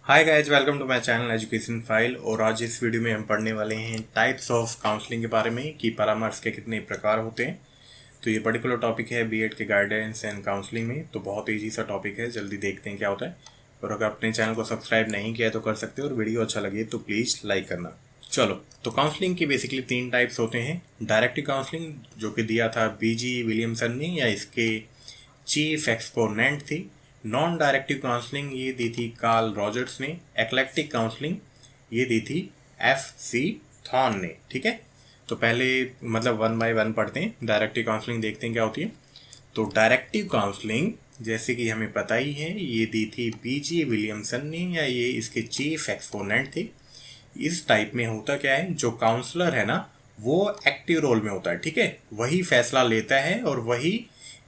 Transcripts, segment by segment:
Hi guys, welcome to my channel education file. और आज इस वीडियो में हम पढ़ने वाले हैं टाइप्स ऑफ काउंसलिंग के बारे में कि परामर्श के कितने प्रकार होते हैं। तो ये पर्टिकुलर टॉपिक है बीएड के गाइडेंस एंड काउंसलिंग में। तो बहुत ईजी सा टॉपिक है, जल्दी देखते हैं क्या होता है। और अगर अपने चैनल को सब्सक्राइब नहीं किया है तो कर सकते हो, और वीडियो अच्छा लगे तो प्लीज़ लाइक करना। चलो, तो काउंसलिंग की बेसिकली 3 टाइप्स होते हैं। डायरेक्टिव काउंसलिंग जो कि दिया था बीजी विलियमसन ने, या इसके चीफ एक्सपोनेंट थी। नॉन डायरेक्टिव काउंसलिंग ये दी थी कार्ल रॉजर्स ने। एक्लेक्टिक काउंसलिंग ये दी थी एफ.सी. थॉर्न ने। ठीक है, तो पहले मतलब 1 बाय 1 पढ़ते हैं। डायरेक्टिव काउंसलिंग देखते हैं क्या होती है। तो डायरेक्टिव काउंसलिंग जैसे कि हमें पता ही है, ये दी थी बीजी विलियमसन ने, या ये इसके चीफ एक्सपोनेंट थे। इस टाइप में होता क्या है, जो काउंसलर है ना वो एक्टिव रोल में होता है। ठीक है, वही फैसला लेता है और वही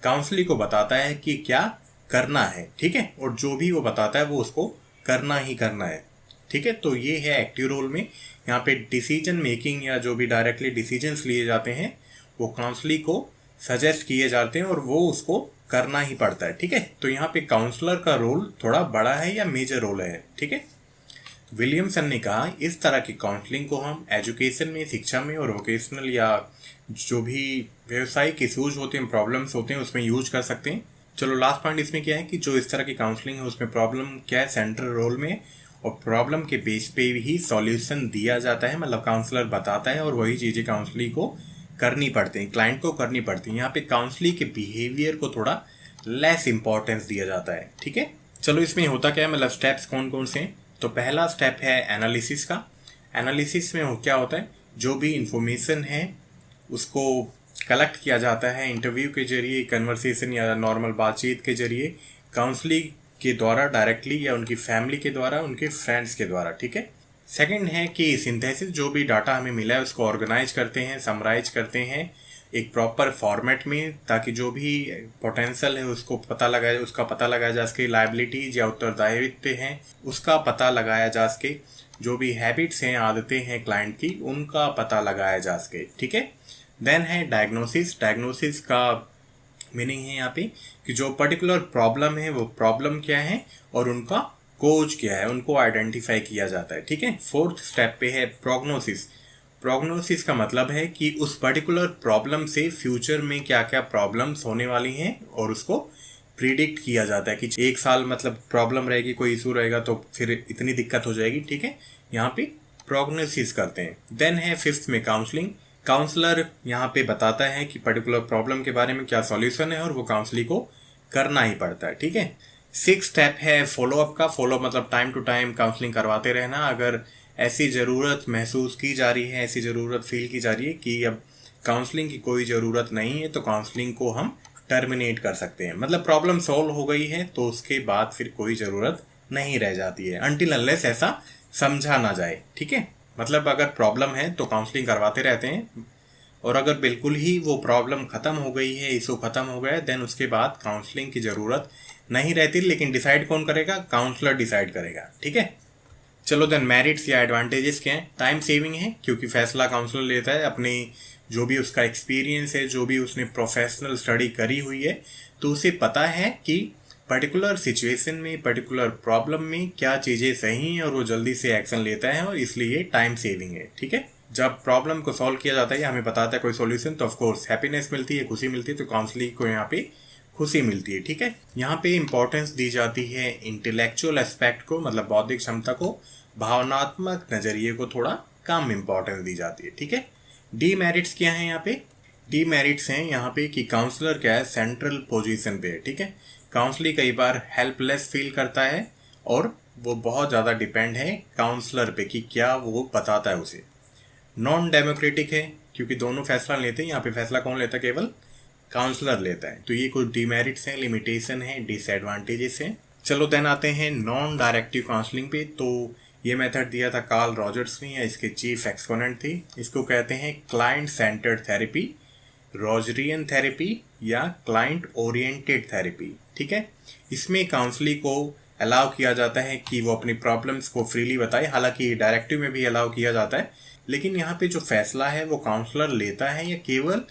काउंसली को बताता है कि क्या करना है। ठीक है, और जो भी वो बताता है वो उसको करना ही करना है। ठीक है, तो ये है एक्टिव रोल में। यहाँ पे डिसीजन मेकिंग या जो भी डायरेक्टली डिसीजंस लिए जाते हैं वो काउंसली को सजेस्ट किए जाते हैं और वो उसको करना ही पड़ता है। ठीक है, तो यहाँ पे काउंसलर का रोल थोड़ा बड़ा है या मेजर रोल है। ठीक है, विलियमसन ने कहा इस तरह की काउंसलिंग को हम एजुकेशन में, शिक्षा में और वोकेशनल या जो भी व्यवसायिक इशूज होते हैं, प्रॉब्लम्स होते हैं, उसमें यूज कर सकते हैं। चलो, लास्ट पॉइंट इसमें क्या है कि जो इस तरह की काउंसलिंग है उसमें प्रॉब्लम क्या है, सेंट्रल रोल में, और प्रॉब्लम के बेस पे ही सॉल्यूशन दिया जाता है। मतलब काउंसलर बताता है और वही चीज़ें काउंसली को करनी पड़ती हैं, क्लाइंट को करनी पड़ती हैं। यहाँ पे काउंसली के बिहेवियर को थोड़ा लेस इंपॉर्टेंस दिया जाता है। ठीक है, चलो इसमें होता क्या है, मतलब स्टेप्स कौन कौन से हैं। तो पहला स्टेप है एनालिसिस का। एनालिसिस में क्या होता है, जो भी इंफॉर्मेशन है उसको कलेक्ट किया जाता है इंटरव्यू के जरिए, कन्वर्सेशन या नॉर्मल बातचीत के जरिए, काउंसलिंग के द्वारा डायरेक्टली, या उनकी फैमिली के द्वारा, उनके फ्रेंड्स के द्वारा। ठीक है, सेकंड है कि सिंथेसिस, जो भी डाटा हमें मिला है उसको ऑर्गेनाइज करते हैं, समराइज करते हैं एक प्रॉपर फॉर्मेट में, ताकि जो भी पोटेंशियल है उसको पता लगाया, उसका पता लगाया जा सके। लायबिलिटीज या उत्तरदायित्व हैं उसका पता लगाया जा सके। जो भी हैबिट्स हैं, आदतें हैं क्लाइंट की, उनका पता लगाया जा सके। ठीक है, देन है डायग्नोसिस। डायग्नोसिस का मीनिंग है यहाँ पे कि जो पर्टिकुलर प्रॉब्लम है वो प्रॉब्लम क्या है और उनका कोज क्या है, उनको आइडेंटिफाई किया जाता है। ठीक है, फोर्थ स्टेप पे है प्रोग्नोसिस। प्रोग्नोसिस का मतलब है कि उस पर्टिकुलर प्रॉब्लम से फ्यूचर में क्या क्या प्रॉब्लम्स होने वाली हैं और उसको प्रिडिक्ट किया जाता है कि 1 साल मतलब प्रॉब्लम रहेगी, कोई इशू रहेगा तो फिर इतनी दिक्कत हो जाएगी। ठीक है, यहाँ पे प्रोग्नोसिस करते हैं। देन है फिफ्थ में काउंसलिंग। काउंसलर यहाँ पे बताता है कि पर्टिकुलर प्रॉब्लम के बारे में क्या सॉल्यूशन है और वो काउंसलिंग को करना ही पड़ता है। ठीक है, सिक्स स्टेप है फॉलोअप का। फॉलो मतलब टाइम टू टाइम काउंसलिंग करवाते रहना। अगर ऐसी ज़रूरत महसूस की जा रही है, ऐसी ज़रूरत फील की जा रही है कि अब काउंसलिंग की कोई ज़रूरत नहीं है, तो काउंसलिंग को हम टर्मिनेट कर सकते हैं। मतलब प्रॉब्लम सॉल्व हो गई है तो उसके बाद फिर कोई ज़रूरत नहीं रह जाती है, अनटिल अनलेस ऐसा समझा ना जाए। ठीक है, मतलब अगर प्रॉब्लम है तो काउंसलिंग करवाते रहते हैं, और अगर बिल्कुल ही वो प्रॉब्लम ख़त्म हो गई है, इशू ख़त्म हो गया है, देन उसके बाद काउंसलिंग की ज़रूरत नहीं रहती। लेकिन डिसाइड कौन करेगा, काउंसलर डिसाइड करेगा। ठीक है, चलो देन मेरिट्स या एडवांटेजेस क्या हैं। टाइम सेविंग है, क्योंकि फैसला काउंसलर लेता है अपने जो भी उसका एक्सपीरियंस है, जो भी उसने प्रोफेशनल स्टडी करी हुई है, तो उसे पता है कि पर्टिकुलर सिचुएशन में, पर्टिकुलर प्रॉब्लम में क्या चीज़ें सही हैं, और वो जल्दी से एक्शन लेता है, और इसलिए टाइम सेविंग है। ठीक है, जब प्रॉब्लम को सॉल्व किया जाता है या हमें बताता है कोई सॉल्यूशन, तो ऑफकोर्स हैप्पीनेस मिलती है, खुशी मिलती है। तो काउंसलिंग को यहाँ पे खुशी मिलती है। ठीक है, यहाँ पे इंपॉर्टेंस दी जाती है इंटेलेक्चुअल एस्पेक्ट को, मतलब बौद्धिक क्षमता को। भावनात्मक नज़रिए को थोड़ा कम इंपॉर्टेंस दी जाती है। ठीक है, डीमेरिट्स क्या है यहाँ पे। डीमेरिट्स हैं यहाँ पे कि काउंसलर क्या है, सेंट्रल पोजीशन पे है। ठीक है, काउंसलर कई बार हेल्पलेस फील करता है और वो बहुत ज़्यादा डिपेंड है काउंसलर पे कि क्या वो बताता है उसे। नॉन डेमोक्रेटिक है, क्योंकि दोनों फैसला लेते हैं। यहाँ पे फैसला कौन लेता है, केवल काउंसलर लेता है। तो ये कुछ डीमेरिट्स हैं, लिमिटेशन है, डिसएडवांटेजेस हैं। चलो देन आते हैं नॉन डायरेक्टिव काउंसलिंग पे। तो ये मेथड दिया था कार्ल रॉजर्स ने, या इसके चीफ एक्सपोनेंट थी। इसको कहते हैं क्लाइंट सेंटर्ड थेरेपी, रॉजरियन थेरेपी, या क्लाइंट ओरिएंटेड थेरेपी। ठीक है, इसमें काउंसलिंग को अलाउ किया जाता है कि वो अपनी प्रॉब्लम्स को फ्रीली बताए। हालांकि डायरेक्टिव में भी अलाउ किया जाता है, लेकिन यहाँ पे जो फैसला है वो काउंसलर लेता है, या केवल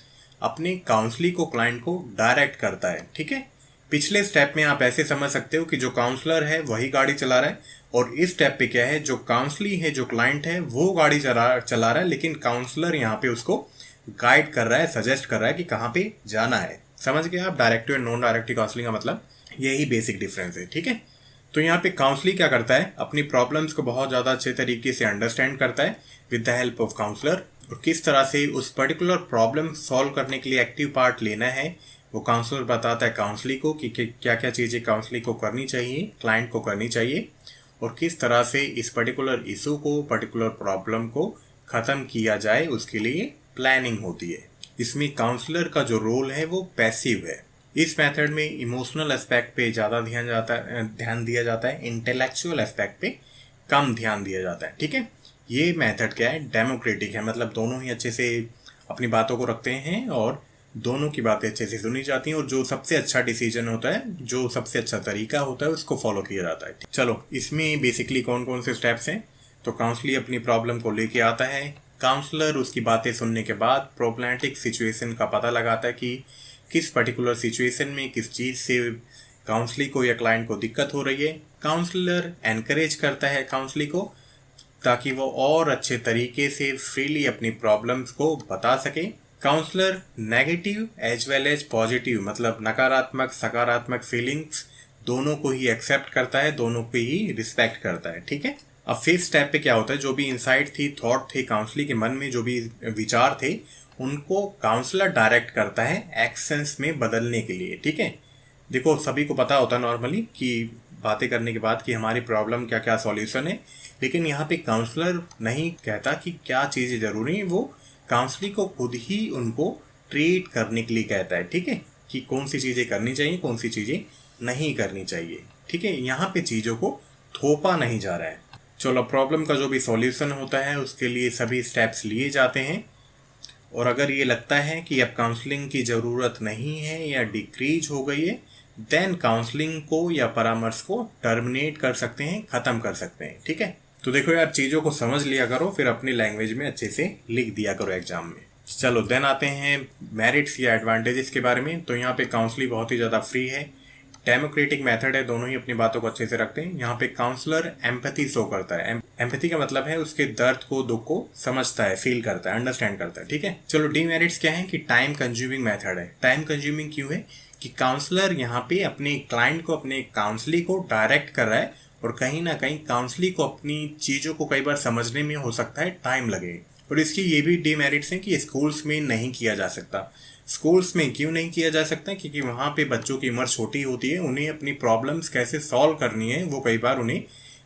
अपने काउंसलिंग को क्लाइंट को डायरेक्ट करता है। ठीक है, पिछले स्टेप में आप ऐसे समझ सकते हो कि जो काउंसलर है वही गाड़ी चला रहा है, और इस स्टेप पे क्या है, जो काउंसली है, जो क्लाइंट है वो गाड़ी चला रहा है, लेकिन काउंसलर यहाँ पे उसको गाइड कर रहा है, सजेस्ट कर रहा है कि कहाँ पे जाना है। समझ गए आप directive and non directive counselling का मतलब? यही बेसिक डिफरेंस है, ठीक है। तो यहाँ पे काउंसलिंग क्या करता है, अपनी प्रॉब्लम्स को बहुत ज़्यादा अच्छे तरीके से अंडरस्टैंड करता है with the help of counsellor, और किस तरह से उस पर्टिकुलर प्रॉब्लम सॉल्व करने के लिए एक्टिव पार्ट लेना है वो काउंसलर बताता है काउंसली को कि क्या क्या चीज़ें काउंसली को करनी चाहिए, क्लाइंट को करनी चाहिए, और किस तरह से इस पर्टिकुलर इशू को, पर्टिकुलर प्रॉब्लम को ख़त्म किया जाए, उसके लिए प्लानिंग होती है। इसमें काउंसलर का जो रोल है वो पैसिव है। इस मेथड में इमोशनल एस्पेक्ट पे ज़्यादा ध्यान दिया जाता है, इंटेलेक्चुअल एस्पेक्ट पे कम ध्यान दिया जाता है, ठीक है। ये मेथड क्या है, डेमोक्रेटिक है, मतलब दोनों ही अच्छे से अपनी बातों को रखते हैं और दोनों की बातें अच्छे से सुनी जाती हैं, और जो सबसे अच्छा डिसीजन होता है, जो सबसे अच्छा तरीका होता है, उसको फॉलो किया जाता है। चलो, इसमें बेसिकली कौन कौन से स्टेप्स हैं। तो काउंसलर अपनी प्रॉब्लम को लेके आता है, काउंसलर उसकी बातें सुनने के बाद प्रॉब्लमेटिक सिचुएशन का पता लगाता है कि किस पर्टिकुलर सिचुएशन में किस चीज़ से काउंसली को या क्लाइंट को दिक्कत हो रही है। काउंसलर एनकरेज करता है काउंसली को ताकि वो और अच्छे तरीके से फ्रीली अपनी प्रॉब्लम्स को बता सके। Counsellor negative as well as positive, मतलब नकारात्मक सकारात्मक फीलिंग्स दोनों को ही एक्सेप्ट करता है, दोनों को ही रिस्पेक्ट करता है, ठीक है। अब फिफ्थ स्टेप पे क्या होता है, जो भी इंसाइट थी, थॉट थे काउंसली के मन में, जो भी विचार थे, उनको काउंसलर डायरेक्ट करता है एक्शंस में बदलने के लिए, ठीक है। देखो, सभी को पता होता है नॉर्मली कि बातें करने के बाद कि हमारी प्रॉब्लम क्या क्या सॉल्यूशन है, लेकिन यहाँ पे काउंसलर नहीं कहता कि क्या चीज़ें ज़रूरी हैं, वो काउंसलिंग को खुद ही उनको ट्रीट करने के लिए कहता है, ठीक है, कि कौन सी चीज़ें करनी चाहिए, कौन सी चीज़ें नहीं करनी चाहिए, ठीक है। यहाँ पे चीज़ों को थोपा नहीं जा रहा है। चलो, प्रॉब्लम का जो भी सॉल्यूशन होता है उसके लिए सभी स्टेप्स लिए जाते हैं, और अगर ये लगता है कि अब काउंसलिंग की ज़रूरत नहीं है या डिक्रीज हो गई है, देन काउंसलिंग को या परामर्श को टर्मिनेट कर सकते हैं, ख़त्म कर सकते हैं, ठीक है। तो देखो यार, चीज़ों को समझ लिया करो, फिर अपनी लैंग्वेज में अच्छे से लिख दिया करो एग्जाम में। चलो, देन आते हैं मेरिट्स या एडवांटेजेस के बारे में। तो यहाँ पे काउंसलिंग बहुत ही ज़्यादा फ्री है, डेमोक्रेटिक मेथड है, दोनों ही अपनी बातों को अच्छे से रखते हैं। यहाँ पे काउंसलर एम्पैथी शो करता है। एम्पैथी का मतलब है उसके दर्द को, दुख को समझता है, फील करता है, अंडरस्टैंड करता है, ठीक है। चलो, डीमेरिट्स क्या है कि टाइम कंज्यूमिंग मेथड है। टाइम कंज्यूमिंग क्यों है कि काउंसलर यहाँ पे अपने क्लाइंट को, अपने काउंसली को डायरेक्ट कर रहा है, और कहीं ना कहीं काउंसली को अपनी चीज़ों को कई बार समझने में हो सकता है टाइम लगे। और इसकी ये भी डीमेरिट्स हैं कि स्कूल्स में नहीं किया जा सकता। स्कूल्स में क्यों नहीं किया जा सकता, क्योंकि वहाँ पे बच्चों की उम्र छोटी होती है, उन्हें अपनी प्रॉब्लम्स कैसे सॉल्व करनी है वो कई बार उन्हें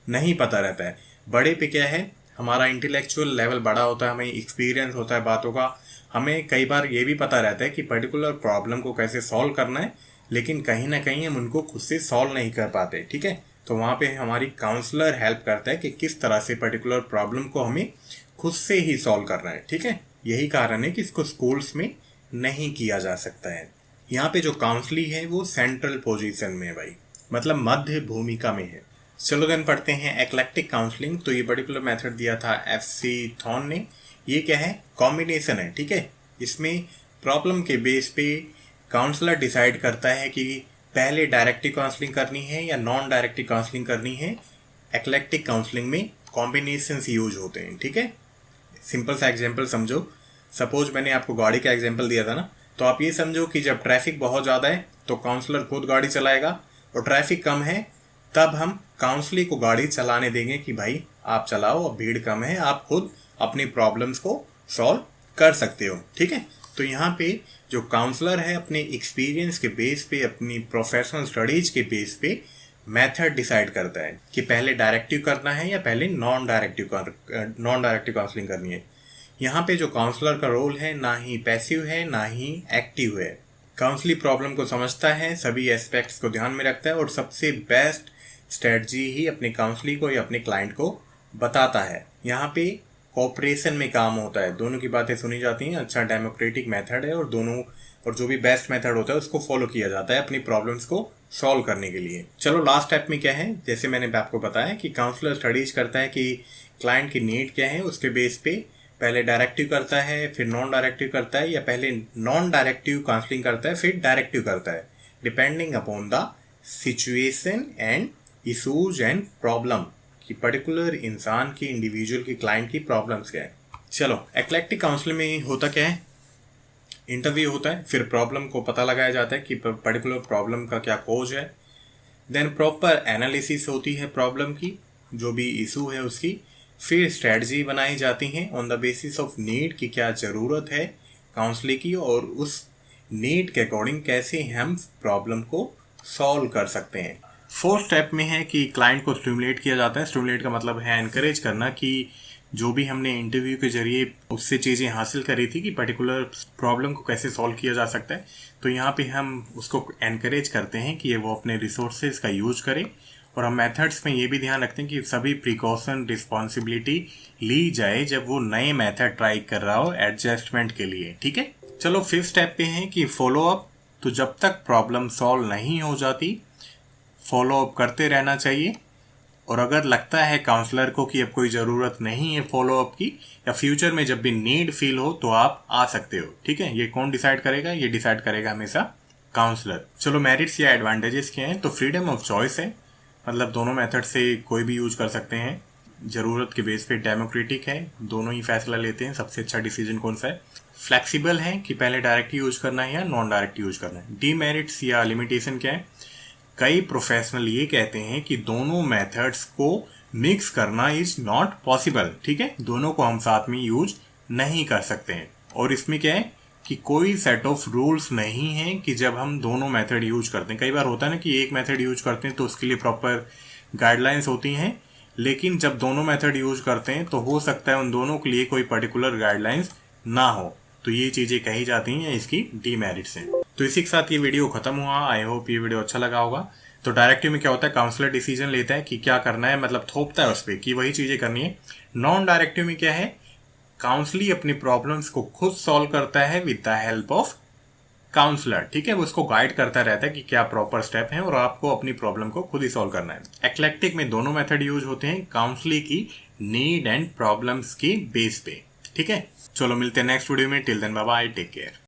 नहीं पता रहता है। बड़े पे क्या है, हमारा इंटेलेक्चुअल लेवल बड़ा होता है, हमें एक्सपीरियंस होता है बातों का, हमें कई बार ये भी पता रहता है कि पर्टिकुलर प्रॉब्लम को कैसे सॉल्व करना है, लेकिन कहीं ना कहीं हम उनको खुद से सॉल्व नहीं कर पाते, ठीक है। तो वहाँ पे हमारी काउंसलर हेल्प करता है कि किस तरह से पर्टिकुलर प्रॉब्लम को हमें खुद से ही सॉल्व करना है, ठीक है। यही कारण है कि इसको स्कूल्स में नहीं किया जा सकता है। यहाँ पे जो काउंसली है वो सेंट्रल पोजीशन में है भाई, मतलब मध्य भूमिका में है। चलो देन पढ़ते हैं एक्लेक्टिक काउंसलिंग। तो ये पर्टिकुलर मेथड दिया था FC थॉर्न ने। ये क्या है, कॉम्बिनेशन है, ठीक है। इसमें प्रॉब्लम के बेस पे काउंसलर डिसाइड करता है कि पहले डायरेक्टिव काउंसलिंग करनी है या नॉन डायरेक्टिव काउंसलिंग करनी है। एक्लेक्टिक काउंसलिंग में कॉम्बिनेशंस यूज होते हैं, ठीक है। सिंपल सा एग्जांपल समझो, सपोज मैंने आपको गाड़ी का एग्जांपल दिया था ना, तो आप ये समझो कि जब ट्रैफिक बहुत ज़्यादा है तो काउंसलर खुद गाड़ी चलाएगा, और ट्रैफिक कम है तब हम काउंसली को गाड़ी चलाने देंगे कि भाई आप चलाओ, अब भीड़ कम है, आप खुद अपनी प्रॉब्लम्स को सॉल्व कर सकते हो, ठीक है। तो यहाँ पे जो काउंसलर है अपने एक्सपीरियंस के बेस पे, अपनी प्रोफेशनल स्टडीज के बेस पे मेथड डिसाइड करता है कि पहले डायरेक्टिव करना है या पहले नॉन डायरेक्टिव काउंसलिंग करनी है। यहाँ पे जो काउंसलर का रोल है ना ही पैसिव है ना ही एक्टिव है। काउंसली प्रॉब्लम को समझता है, सभी एस्पेक्ट्स को ध्यान में रखता है, और सबसे बेस्ट स्ट्रेटजी ही अपने काउंसली को या अपने क्लाइंट को बताता है। यहाँ पे कोऑपरेशन में काम होता है, दोनों की बातें सुनी जाती हैं, अच्छा डेमोक्रेटिक मेथड है, और जो भी बेस्ट मेथड होता है उसको फॉलो किया जाता है अपनी प्रॉब्लम्स को सॉल्व करने के लिए। चलो, लास्ट स्टेप में क्या है, जैसे मैंने आपको बताया कि काउंसलर स्टडीज करता है कि क्लाइंट की नीड क्या है, उसके बेस पे पहले डायरेक्टिव करता है, फिर नॉन डायरेक्टिव करता है, या पहले नॉन डायरेक्टिव काउंसलिंग करता है, फिर डायरेक्टिव करता है। Depending upon the situation and issues and problem, कि पर्टिकुलर इंसान की, इंडिविजुअल की, क्लाइंट की प्रॉब्लम्स क्या है। चलो, एक्लेक्टिक काउंसलिंग में होता क्या है, इंटरव्यू होता है, फिर प्रॉब्लम को पता लगाया जाता है कि पर्टिकुलर प्रॉब्लम का क्या कोज है, देन प्रॉपर एनालिसिस होती है प्रॉब्लम की, जो भी इशू है उसकी, फिर स्ट्रेटजी बनाई जाती है on the basis of need, की क्या ज़रूरत है काउंसलिंग की, और उस नीड के अकॉर्डिंग कैसे हम प्रॉब्लम को सॉल्व कर सकते हैं। फोर्थ स्टेप में है कि क्लाइंट को स्टिमुलेट किया जाता है। स्टिमुलेट का मतलब है एनकरेज करना, कि जो भी हमने इंटरव्यू के जरिए उससे चीज़ें हासिल करी थी कि पर्टिकुलर प्रॉब्लम को कैसे सॉल्व किया जा सकता है, तो यहाँ पे हम उसको एनकरेज करते हैं कि वो अपने रिसोर्सेज का यूज करे, और हम मेथड्स में ये भी ध्यान रखते हैं कि सभी प्रिकॉशन रिस्पॉन्सिबिलिटी ली जाए जब वो नए मेथड ट्राई कर रहा हो एडजस्टमेंट के लिए। ठीक है, चलो फिफ्थ स्टेप पे है कि फॉलो अप। तो जब तक प्रॉब्लम सॉल्व नहीं हो जाती फॉलो अप करते रहना चाहिए, और अगर लगता है काउंसलर को कि अब कोई ज़रूरत नहीं है फॉलो अप की, या फ्यूचर में जब भी नीड फील हो तो आप आ सकते हो। ठीक है, ये कौन डिसाइड करेगा, ये डिसाइड करेगा हमेशा काउंसलर। चलो, मेरिट्स या एडवांटेजेस क्या हैं, तो फ्रीडम ऑफ चॉइस है, मतलब दोनों मेथड से कोई भी यूज कर सकते हैं, ज़रूरत के बेस पे डेमोक्रेटिक है, दोनों ही फैसला लेते हैं सबसे अच्छा डिसीजन कौन सा है। फ्लेक्सिबल है कि पहले डायरेक्ट यूज करना है या नॉन डायरेक्ट यूज करना है। डीमेरिट्स या लिमिटेशन क्या है, कई प्रोफेशनल ये कहते हैं कि दोनों मेथड्स को मिक्स करना इज नॉट पॉसिबल। ठीक है, दोनों को हम साथ में यूज नहीं कर सकते हैं, और इसमें क्या है कि कोई सेट ऑफ रूल्स नहीं है कि जब हम दोनों मेथड यूज करते हैं, कई बार होता है ना कि एक मेथड यूज करते हैं तो उसके लिए प्रॉपर गाइडलाइंस होती हैं, लेकिन जब दोनों मेथड यूज करते हैं तो हो सकता है उन दोनों के लिए कोई पर्टिकुलर गाइडलाइंस ना हो, तो ये चीज़ें कही जाती हैं इसकी डीमेरिट्स हैं। तो इसी के साथ ये वीडियो खत्म हुआ। आई होप ये वीडियो अच्छा लगा होगा। तो डायरेक्टिव में क्या होता है, काउंसलर डिसीजन लेता है कि क्या करना है, मतलब थोपता है उस पर कि वही चीज़ें करनी है। नॉन डायरेक्टिव में क्या है, काउंसलर अपनी प्रॉब्लम्स को खुद सॉल्व करता है with the help of counsellor. ठीक है, वो उसको गाइड करता रहता है कि क्या प्रॉपर स्टेप है, और आपको अपनी प्रॉब्लम को खुद ही सॉल्व करना है। एक्लेक्टिक में दोनों मेथड यूज होते हैं काउंसलिंग की नीड एंड प्रॉब्लम्स की बेस पे। ठीक है, चलो मिलते हैं नेक्स्ट वीडियो में। Till then bye bye, take care.